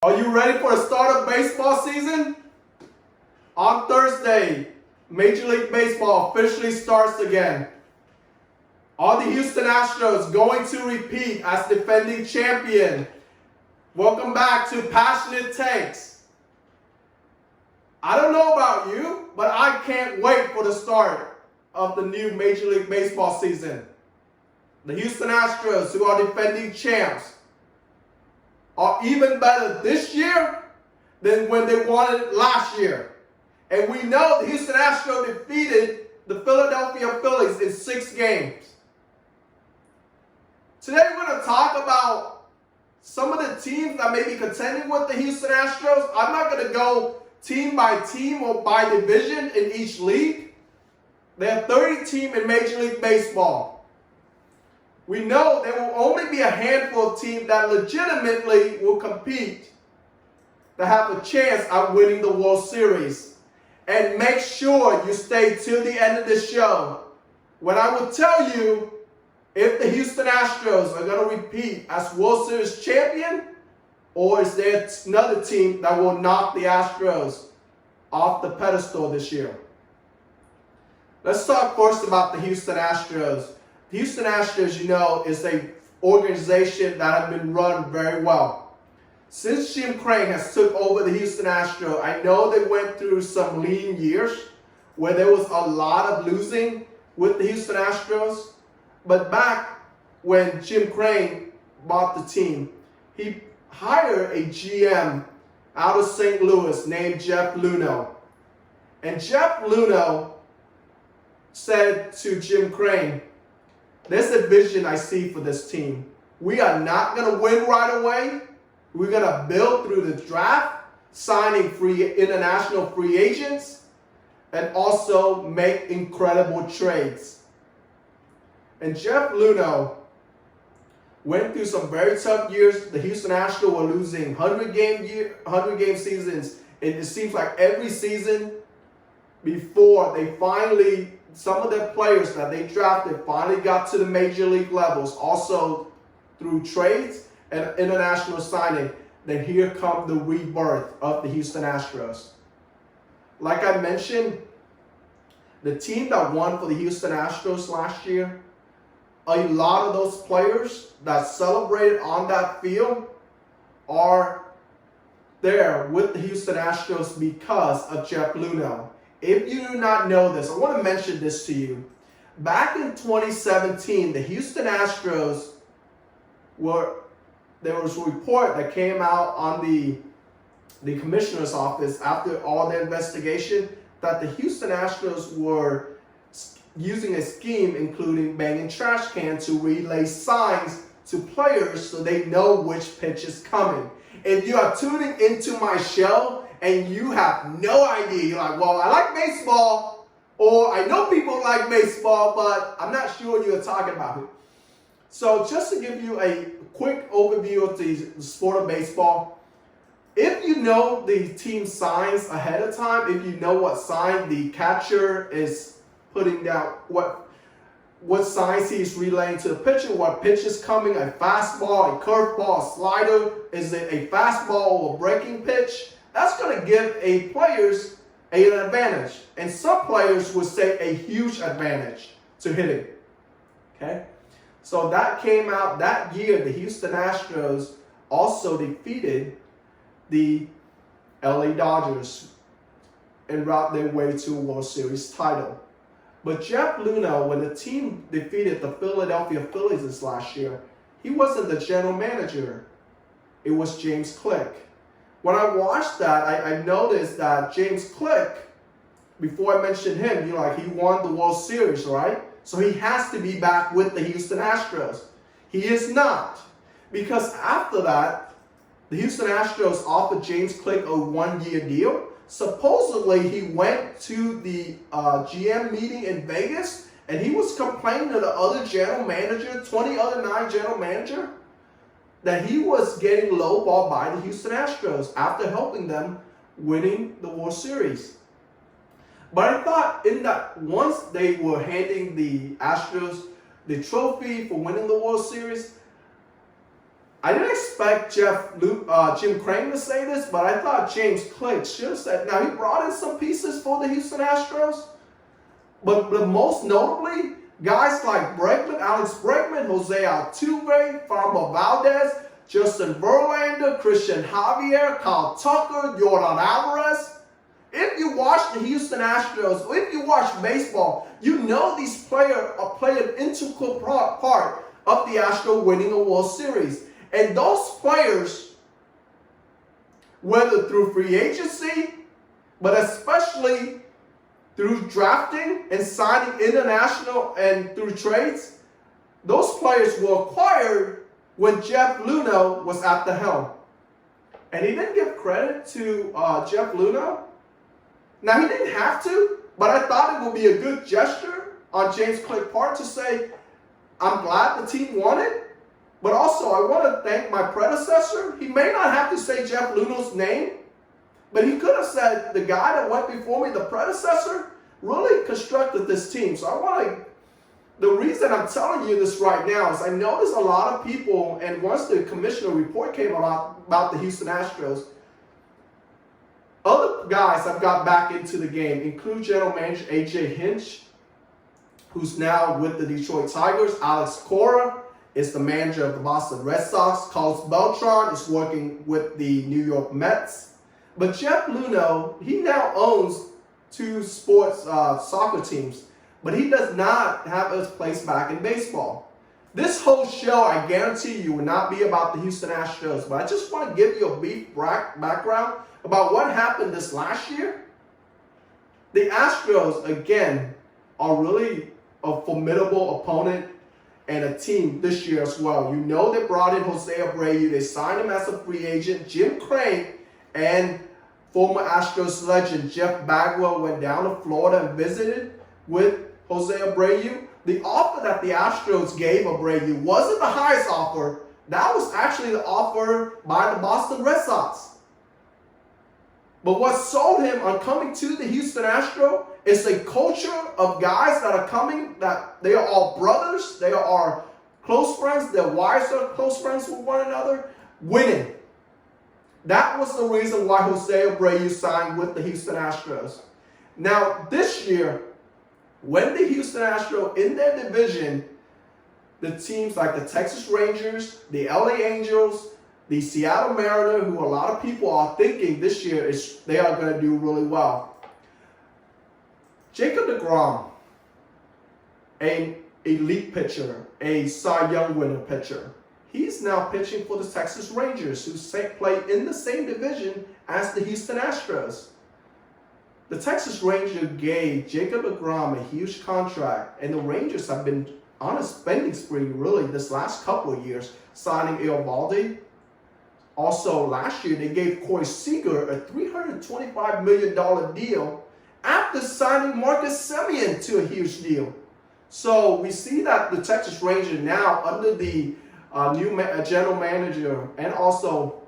Are you ready for the start of baseball season? On Thursday, Major League Baseball officially starts again. Are the Houston Astros going to repeat as defending champion? Welcome back to Passionate Takes. I don't know about you, but I can't wait for the start of the new Major League Baseball season. The Houston Astros, who are defending champs, are even better this year than when they won it last year. And we know the Houston Astros defeated the Philadelphia Phillies in 6 games. Today we're going to talk about some of the teams that may be contending with the Houston Astros. I'm not going to go team by team or by division in each league. There are 30 teams in Major League Baseball. We know there will only be a handful of teams that legitimately will compete, that have a chance at winning the World Series. And make sure you stay till the end of the show, when I will tell you if the Houston Astros are going to repeat as World Series champion, or is there another team that will knock the Astros off the pedestal this year. Let's talk first about the Houston Astros. The Houston Astros, you know, is an organization that has been run very well. Since Jim Crane has took over the Houston Astros, I know they went through some lean years where there was a lot of losing with the Houston Astros. But back when Jim Crane bought the team, he hired a GM out of St. Louis named Jeff Luhnow. And Jeff Luhnow said to Jim Crane, "There's a vision I see for this team. We are not going to win right away. We're going to build through the draft, signing international free agents, and also make incredible trades." And Jeff Luhnow went through some very tough years. The Houston Astros were losing 100-game seasons. It seems like every season before they finally, some of their players that they drafted finally got to the major league levels, also through trades and international signing. Then here come the rebirth of the Houston Astros. Like I mentioned, the team that won for the Houston Astros last year, a lot of those players that celebrated on that field are there with the Houston Astros because of Jeff Luhnow. If you do not know this, I want to mention this to you. Back in 2017, the Houston Astros there was a report that came out on the commissioner's office after all the investigation that the Houston Astros were using a scheme including banging trash cans to relay signs to players so they know which pitch is coming. If you are tuning into my show and you have no idea, you're like, well, I like baseball, or I know people like baseball, but I'm not sure what you're talking about. So just to give you a quick overview of the sport of baseball, if you know the team signs ahead of time, if you know what sign the catcher is putting down, what signs he's relaying to the pitcher, what pitch is coming, a fastball, a curveball, a slider, is it a fastball or a breaking pitch? That's going to give a players an advantage. And some players would say a huge advantage to hitting. Okay? So that came out that year. The Houston Astros also defeated the LA Dodgers and route their way to a World Series title. But Jeff Luhnow, when the team defeated the Philadelphia Phillies this last year, he wasn't the general manager. It was James Click. When I watched that, I noticed that James Click, before I mentioned him, he won the World Series, right? So he has to be back with the Houston Astros. He is not. Because after that, the Houston Astros offered James Click a 1-year deal. Supposedly, he went to the GM meeting in Vegas, and he was complaining to the other general manager, 20 other 9 general manager, that he was getting lowballed by the Houston Astros after helping them winning the World Series. But I thought in that once they were handing the Astros the trophy for winning the World Series, I didn't expect Jim Crane to say this, but I thought James Click should have said. Now, he brought in some pieces for the Houston Astros, but most notably, guys like Alex Bregman, Jose Altuve, Framber Valdez, Justin Verlander, Christian Javier, Kyle Tucker, Yordan Alvarez. If you watch the Houston Astros, or if you watch baseball, you know these players play an integral part of the Astros winning a World Series. And those players, whether through free agency, but especially through drafting and signing international and through trades, those players were acquired when Jeff Luhnow was at the helm. And he didn't give credit to Jeff Luhnow. Now, he didn't have to, but I thought it would be a good gesture on James Click's part to say, I'm glad the team won it, but also I want to thank my predecessor. He may not have to say Jeff Luhnow's name, but he could have said the guy that went before me, the predecessor, really constructed this team. So the reason I'm telling you this right now is I noticed a lot of people, and once the commissioner report came out about the Houston Astros, other guys have got back into the game, include general manager A.J. Hinch, who's now with the Detroit Tigers. Alex Cora is the manager of the Boston Red Sox. Carlos Beltran is working with the New York Mets. But Jeff Luhnow, he now owns two sports soccer teams, but he does not have his place back in baseball. This whole show, I guarantee you, will not be about the Houston Astros, but I just want to give you a brief background about what happened this last year. The Astros, again, are really a formidable opponent and a team this year as well. You know they brought in Jose Abreu. They signed him as a free agent. Jim Crane and former Astros legend Jeff Bagwell went down to Florida and visited with Jose Abreu. The offer that the Astros gave Abreu wasn't the highest offer. That was actually the offer by the Boston Red Sox. But what sold him on coming to the Houston Astros is a culture of guys that are coming, that they are all brothers, they are close friends, their wives are close friends with one another, winning. That was the reason why Jose Abreu signed with the Houston Astros. Now, this year, when the Houston Astros, in their division, the teams like the Texas Rangers, the LA Angels, the Seattle Mariners, who a lot of people are thinking this year they are going to do really well. Jacob deGrom, an elite pitcher, a Cy Young winner pitcher, he's now pitching for the Texas Rangers, who play in the same division as the Houston Astros. The Texas Rangers gave Jacob deGrom a huge contract, and the Rangers have been on a spending spree really this last couple of years, signing Eovaldi. Also, last year, they gave Corey Seager a $325 million deal after signing Marcus Semien to a huge deal. So we see that the Texas Rangers now, under the new general manager and also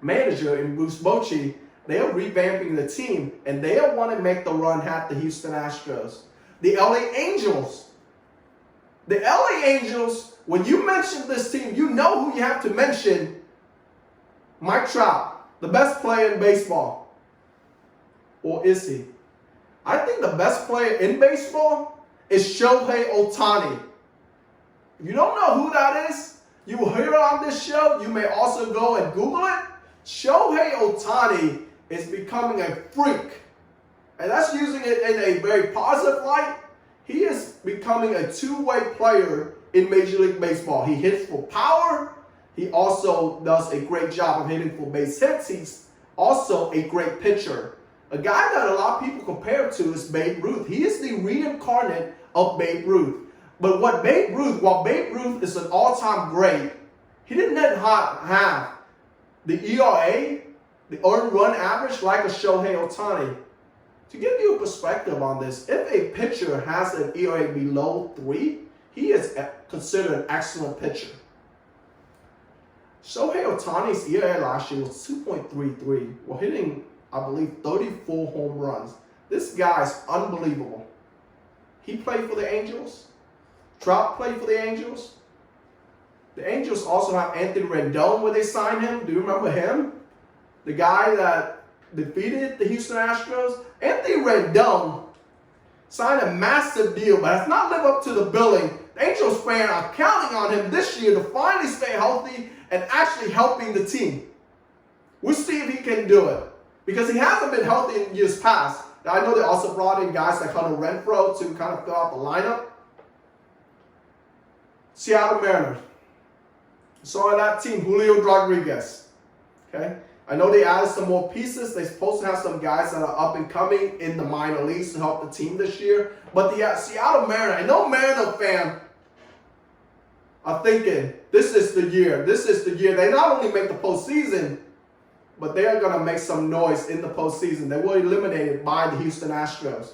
manager in Bruce Bochy, they are revamping the team, and they want to make the run at the Houston Astros. The LA Angels. The LA Angels, when you mention this team, you know who you have to mention. Mike Trout, the best player in baseball. Or is he? I think the best player in baseball is Shohei Ohtani. If you don't know who that is, you will hear it on this show. You may also go and Google it. Shohei Ohtani is becoming a freak. And that's using it in a very positive light. He is becoming a two-way player in Major League Baseball. He hits for power. He also does a great job of hitting for base hits. He's also a great pitcher. A guy that a lot of people compare to is Babe Ruth. He is the reincarnate of Babe Ruth. But while Babe Ruth is an all-time great, he didn't have the ERA, the earned run average, like a Shohei Ohtani. To give you a perspective on this, if a pitcher has an ERA below 3, he is considered an excellent pitcher. Shohei Ohtani's ERA last year was 2.33, while hitting, I believe, 34 home runs. This guy is unbelievable. He played for the Angels. Trout played for the Angels. The Angels also have Anthony Rendon where they signed him. Do you remember him? The guy that defeated the Houston Astros? Anthony Rendon signed a massive deal, but has not lived up to the billing. The Angels fans are counting on him this year to finally stay healthy and actually helping the team. We'll see if he can do it. Because he hasn't been healthy in years past. I know they also brought in guys like Hunter Renfroe to kind of fill out the lineup. Seattle Mariners. So on that team, Julio Rodriguez. Okay? I know they added some more pieces. They're supposed to have some guys that are up and coming in the minor leagues to help the team this year. But the Seattle Mariners, I know Mariner fan are thinking, this is the year. This is the year. They not only make the postseason, but they are going to make some noise in the postseason. They were eliminated by the Houston Astros.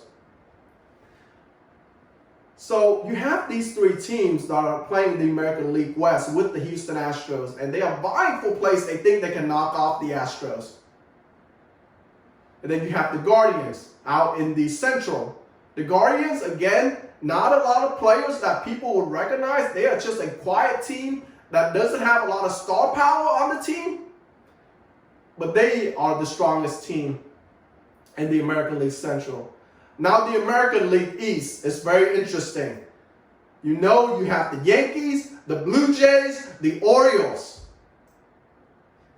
So you have these three teams that are playing the American League West with the Houston Astros, and they are vying for place. They think they can knock off the Astros. And then you have the Guardians out in the Central. The Guardians, again, not a lot of players that people would recognize. They are just a quiet team that doesn't have a lot of star power on the team. But they are the strongest team in the American League Central. Now the American League East is very interesting. You know you have the Yankees, the Blue Jays, the Orioles,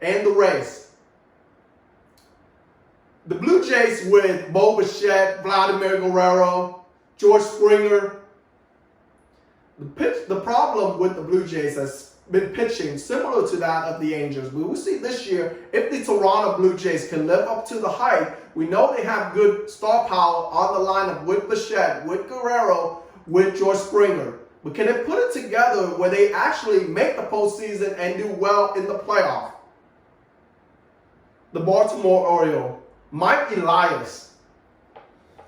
and the Rays. The Blue Jays with Bo Bichette, Vladimir Guerrero, George Springer. The problem with the Blue Jays has been pitching similar to that of the Angels. But we'll see this year if the Toronto Blue Jays can live up to the hype. We know they have good star power on the lineup with Bichette, with Guerrero, with George Springer. But can they put it together where they actually make the postseason and do well in the playoff? The Baltimore Oriole, Mike Elias,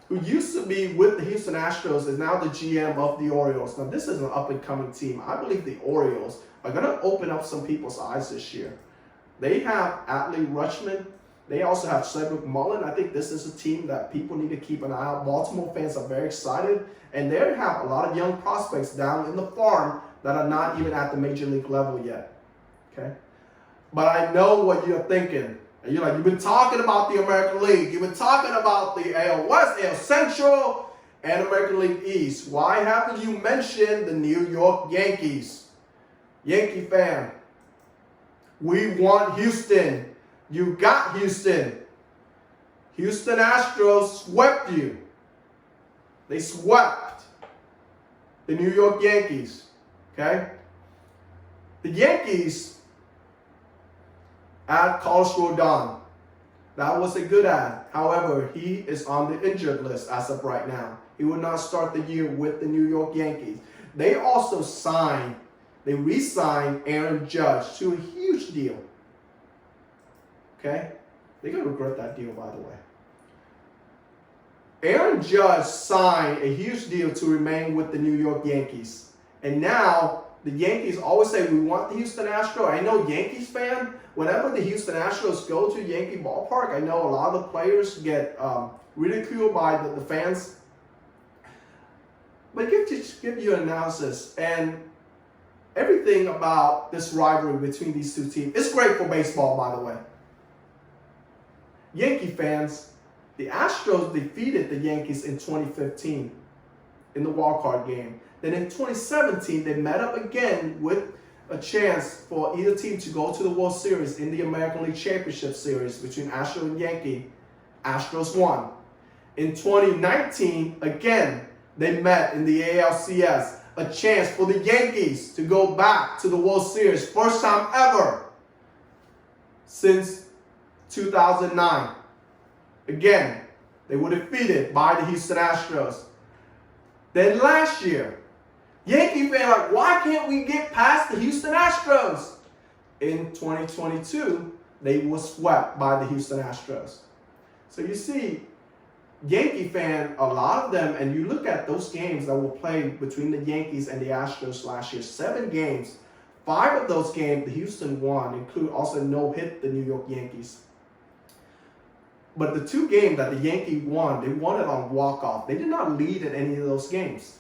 who used to be with the Houston Astros, is now the GM of the Orioles. Now, this is an up-and-coming team. I believe the Orioles are going to open up some people's eyes this year. They have Adley Rutschman. They also have Cedric Mullin. I think this is a team that people need to keep an eye on. Baltimore fans are very excited. And they have a lot of young prospects down in the farm that are not even at the major league level yet. Okay? But I know what you're thinking. And you're like, you've been talking about the American League. You've been talking about the AL West, AL Central, and American League East. Why haven't you mentioned the New York Yankees? Yankee fan, we want Houston. You got Houston. Houston Astros swept you. They swept the New York Yankees. Okay? The Yankees add Carlos Rodon. That was a good ad. However, he is on the injured list as of right now. He will not start the year with the New York Yankees. They also re-signed Aaron Judge to a huge deal. Okay? They're going to regret that deal, by the way. Aaron Judge signed a huge deal to remain with the New York Yankees. And now, the Yankees always say, we want the Houston Astros. I know Yankees fan, whenever the Houston Astros go to Yankee Ballpark, I know a lot of the players get ridiculed by the fans. But give you an analysis. And everything about this rivalry between these two teams, it's great for baseball, by the way. Yankee fans, the Astros defeated the Yankees in 2015 in the wild card game. Then in 2017, they met up again with a chance for either team to go to the World Series in the American League Championship Series between Astros and Yankee. Astros won. In 2019, again, they met in the ALCS. A chance for the Yankees to go back to the World Series. First time ever since 2009. Again, they were defeated by the Houston Astros. Then last year, Yankee fans are like, why can't we get past the Houston Astros? In 2022, they were swept by the Houston Astros. So you see, Yankee fan, a lot of them, and you look at those games that were played between the Yankees and the Astros last year, 7 games. 5 of those games, the Houston won, include also no-hit the New York Yankees. But the 2 games that the Yankees won, they won it on walk-off. They did not lead in any of those games.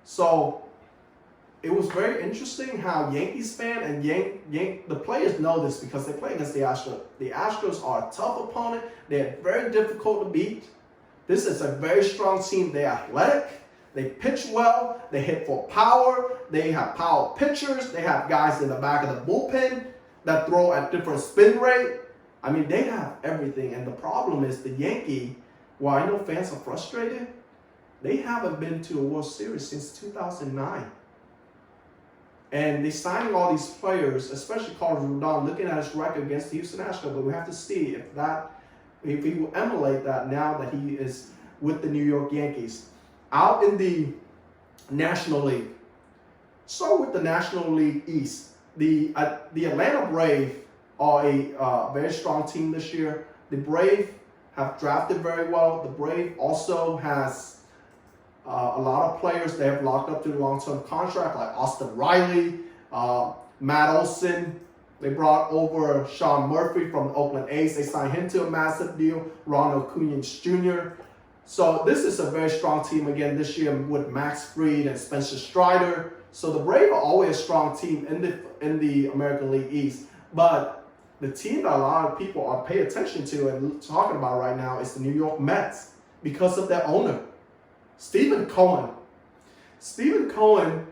So it was very interesting how Yankees fan and the players know this because they play against the Astros. The Astros are a tough opponent. They're very difficult to beat. This is a very strong team. They're athletic. They pitch well. They hit for power. They have power pitchers. They have guys in the back of the bullpen that throw at different spin rate. I mean, they have everything. And the problem is the Yankee, while I know fans are frustrated, they haven't been to a World Series since 2009. And they signing all these players, especially Carlos Rodon, looking at his record against the Houston Astros, but we have to see if he will emulate that now that he is with the New York Yankees. Out in the National League. So with the National League East, the Atlanta Braves are a very strong team this year. The Braves have drafted very well. The Braves also has a lot of players they have locked up to long-term contract, like Austin Riley, Matt Olson. They brought over Sean Murphy from the Oakland A's. They signed him to a massive deal. Ronald Acuña Jr. So this is a very strong team again this year with Max Fried and Spencer Strider. So the Braves are always a strong team in the American League East. But the team that a lot of people are paying attention to and talking about right now is the New York Mets because of their owner, Stephen Cohen. Stephen Cohen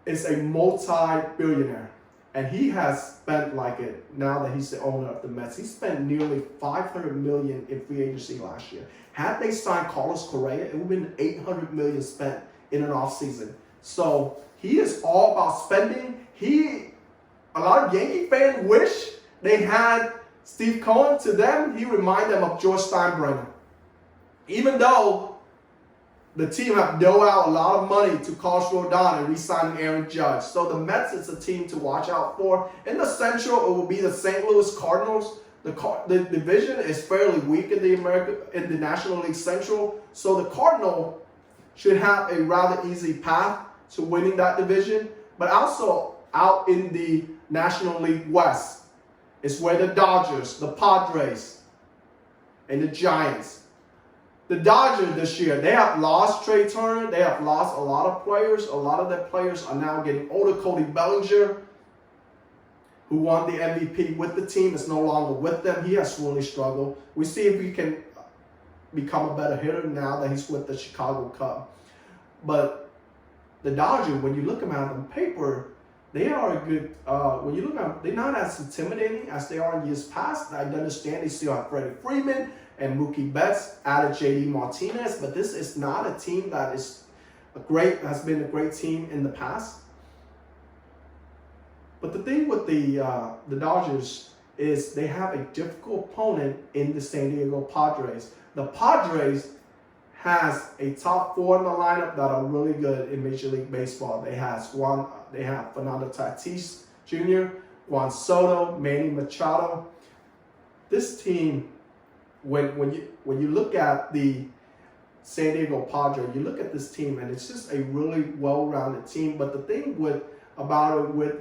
is a multi-billionaire. And he has spent now that he's the owner of the Mets, he spent nearly $500 million in free agency last year. Had they signed Carlos Correa, it would have been $800 million spent in an offseason. So he is all about spending. A lot of Yankee fans wish they had Steve Cohen. To them, he reminded them of George Steinbrenner. Even though the team have doled out a lot of money to Carlos Rodon and re-signing Aaron Judge. So the Mets is a team to watch out for. In the Central, it will be the St. Louis Cardinals. The division is fairly weak in the National League Central. So the Cardinal should have a rather easy path to winning that division. But also out in the National League West is where the Dodgers, the Padres, and the Giants. The Dodgers this year, they have lost Trey Turner. They have lost a lot of players. A lot of their players are now getting older. Cody Bellinger, who won the MVP with the team, is no longer with them. He has really struggled. We see if he can become a better hitter now that he's with the Chicago Cubs. But the Dodgers, when you look at them on paper, they are a good, when you look at them, they're not as intimidating as they are in years past. I understand they still have Freddie Freeman and Mookie Betts, added J.D. Martinez, but this is not a team that is has been a great team in the past. But the thing with the Dodgers is they have a difficult opponent in the San Diego Padres. The Padres has a top four in the lineup that are really good in Major League Baseball. They have Fernando Tatis Jr., Juan Soto, Manny Machado. This team, when you look at the San Diego Padres, you look at this team and it's just a really well-rounded team. But the thing with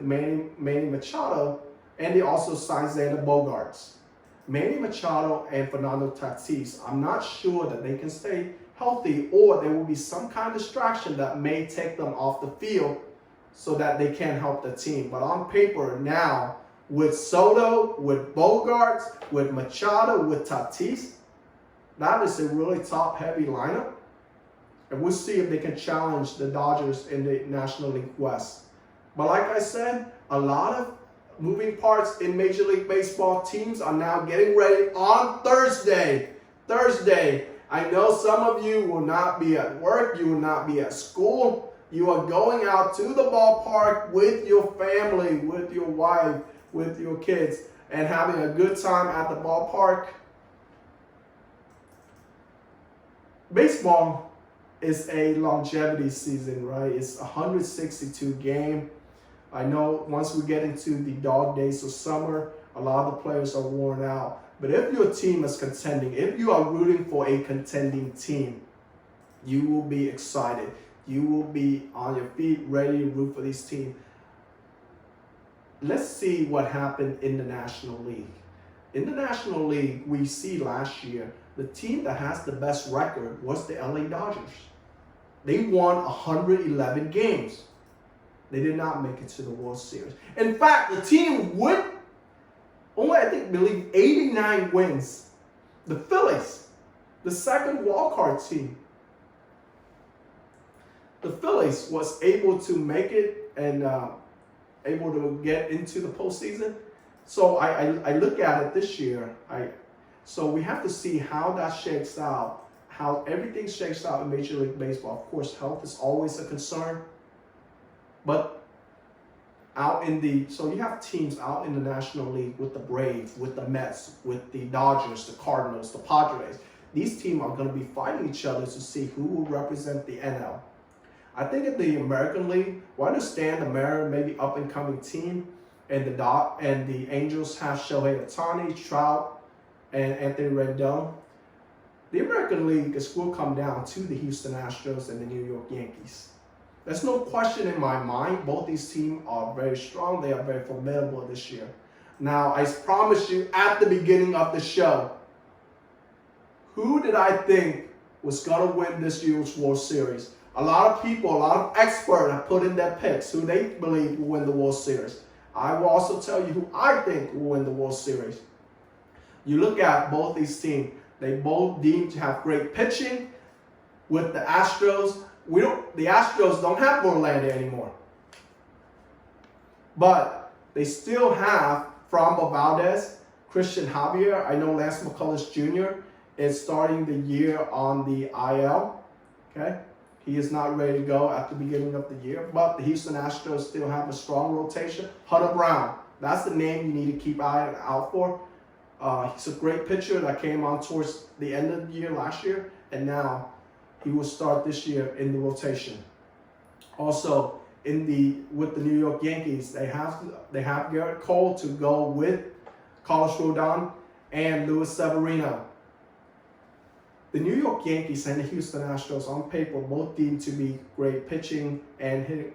Manny Machado, and they also signed Xander Bogaerts. Manny Machado and Fernando Tatis, I'm not sure that they can stay healthy, or there will be some kind of distraction that may take them off the field so that they can't help the team. But on paper now, with Soto, with Bogaerts, with Machado, with Tatis, that is a really top-heavy lineup. And we'll see if they can challenge the Dodgers in the National League West. But like I said, a lot of moving parts in Major League Baseball. Teams are now getting ready on Thursday. I know some of you will not be at work. You will not be at school. You are going out to the ballpark with your family, with your wife, with your kids, and having a good time at the ballpark. Baseball is a longevity season, right? It's 162 game. I know once we get into the dog days of summer, a lot of the players are worn out. But if your team is contending, if you are rooting for a contending team, you will be excited. You will be on your feet, ready to root for this team. Let's see what happened in the National League. In the National League, we see last year, the team that has the best record was the LA Dodgers. They won 111 games. They did not make it to the World Series. In fact, the team with only, believe 89 wins, the Phillies, the second wildcard team, the Phillies was able to make it and able to get into the postseason. So I look at it this year. So we have to see how that shakes out, how everything shakes out in Major League Baseball. Of course, health is always a concern. But so you have teams out in the National League with the Braves, with the Mets, with the Dodgers, the Cardinals, the Padres. These teams are going to be fighting each other to see who will represent the NL. I think in the American League, we understand the Mariners may be up-and-coming team, and the Angels have Shohei Ohtani, Trout, and Anthony Rendon. The American League will come down to the Houston Astros and the New York Yankees. There's no question in my mind. Both these teams are very strong. They are very formidable this year. Now, I promised you at the beginning of the show, who did I think was going to win this year's World Series? A lot of people, a lot of experts have put in their picks who they believe will win the World Series. I will also tell you who I think will win the World Series. You look at both these teams. They both deem to have great pitching. With the Astros, the Astros don't have Verlander anymore. But they still have Framber Valdez, Christian Javier. I know Lance McCullers Jr. is starting the year on the IL. Okay? He is not ready to go at the beginning of the year. But the Houston Astros still have a strong rotation. Hunter Brown, that's the name you need to keep eye out for. He's a great pitcher that came on towards the end of the year last year, and now he will start this year in the rotation. Also, with the New York Yankees, they have Garrett Cole to go with Carlos Rodon and Luis Severino. The New York Yankees and the Houston Astros, on paper, both deemed to be great pitching and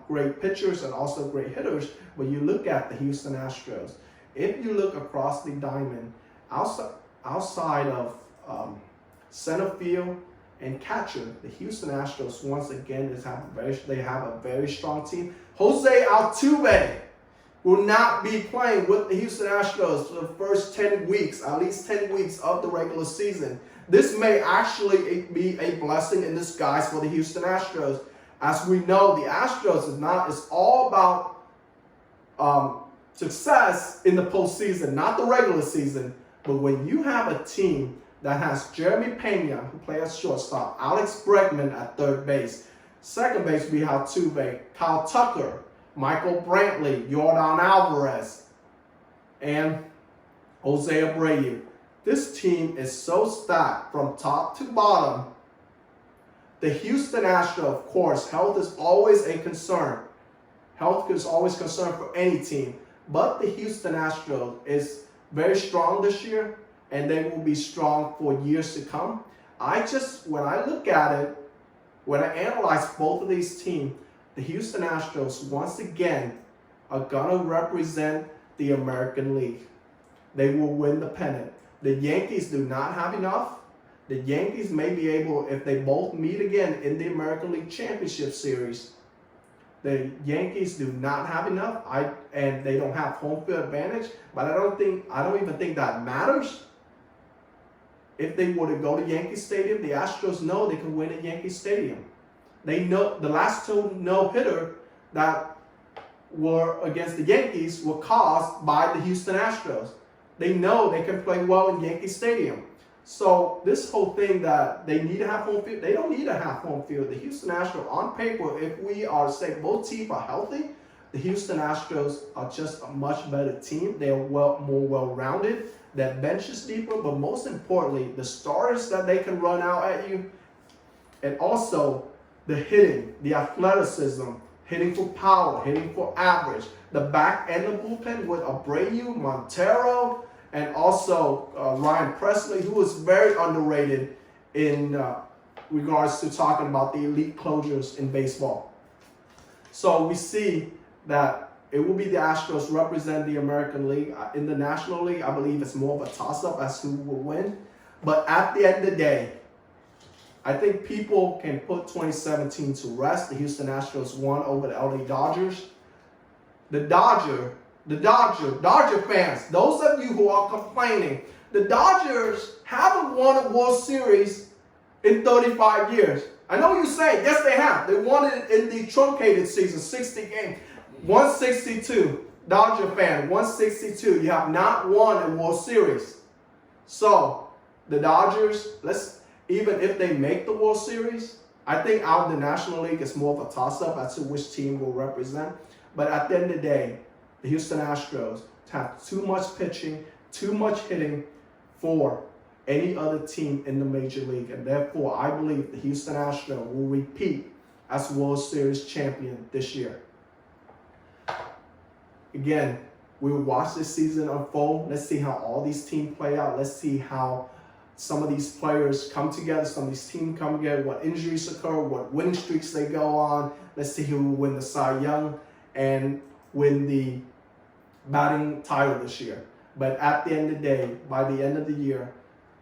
great pitchers and also great hitters. But you look at the Houston Astros. If you look across the diamond, outside of center field and catcher, the Houston Astros once again have a very strong team. Jose Altuve will not be playing with the Houston Astros for the first 10 weeks, at least 10 weeks of the regular season. This may actually be a blessing in disguise for the Houston Astros. As we know, the Astros is all about success in the postseason, not the regular season. But when you have a team that has Jeremy Pena, who plays at shortstop, Alex Bregman at third base, second base we have Altuve, Kyle Tucker, Michael Brantley, Yordan Alvarez, and Jose Abreu. This team is so stacked from top to bottom. The Houston Astros, of course, health is always a concern. Health is always a concern for any team. But the Houston Astros is very strong this year, and they will be strong for years to come. When I look at it, when I analyze both of these teams, the Houston Astros, once again, are going to represent the American League. They will win the pennant. The Yankees do not have enough. The Yankees may be able, if they both meet again in the American League Championship Series, the Yankees do not have enough, and they don't have home field advantage. But I don't even think that matters. If they were to go to Yankee Stadium, the Astros know they can win at Yankee Stadium. They know the last two no-hitter that were against the Yankees were caused by the Houston Astros. They know they can play well in Yankee Stadium. So this whole thing that they need to have home field, they don't need to have home field. The Houston Astros, on paper, if we are to say both teams are healthy, the Houston Astros are just a much better team. They are more well-rounded. Their bench is deeper, but most importantly, the starters that they can run out at you, and also the hitting, the athleticism, hitting for power, hitting for average. The back end of the bullpen with Abreu, Montero, and also Ryan Presley, who is very underrated in regards to talking about the elite closers in baseball. So we see that it will be the Astros represent the American League. In the National League, I believe it's more of a toss-up as who will win. But at the end of the day, I think people can put 2017 to rest. The Houston Astros won over the LA Dodgers. The Dodger fans, those of you who are complaining, the Dodgers haven't won a World Series in 35 years. I know you say, yes, they have. They won it in the truncated season, 60 games, 162. Dodger fan, 162. You have not won a World Series. So, the Dodgers, even if they make the World Series, I think out of the National League, it's more of a toss-up as to which team will represent. But at the end of the day, the Houston Astros have too much pitching, too much hitting for any other team in the Major League. And therefore, I believe the Houston Astros will repeat as World Series champion this year. Again, we will watch this season unfold. Let's see how all these teams play out. Let's see how some of these players come together, some of these teams come together, what injuries occur, what winning streaks they go on. Let's see who will win the Cy Young and win the batting title this year. But at the end of the day, by the end of the year,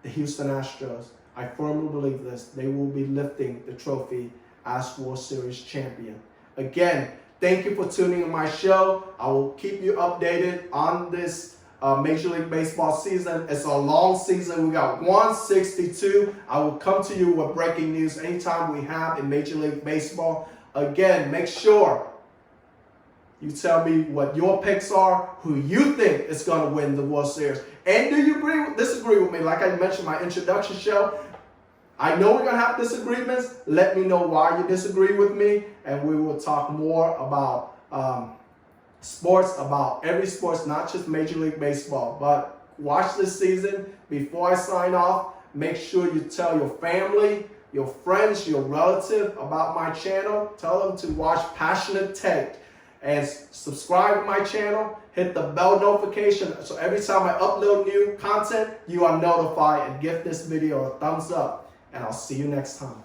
the Houston Astros, I firmly believe this, they will be lifting the trophy as World Series champion. Again, thank you for tuning in my show. I will keep you updated on this Major League Baseball season. It's a long season. We got 162. I will come to you with breaking news anytime we have in Major League Baseball. Again, make sure you tell me what your picks are, who you think is going to win the World Series. And do you disagree with me? Like I mentioned in my introduction show, I know we're going to have disagreements. Let me know why you disagree with me, and we will talk more about sports, about every sports, not just Major League Baseball. But watch this season. Before I sign off, make sure you tell your family, your friends, your relative about my channel. Tell them to watch Passionate Take. And subscribe to my channel, hit the bell notification so every time I upload new content, you are notified, and give this video a thumbs up. And I'll see you next time.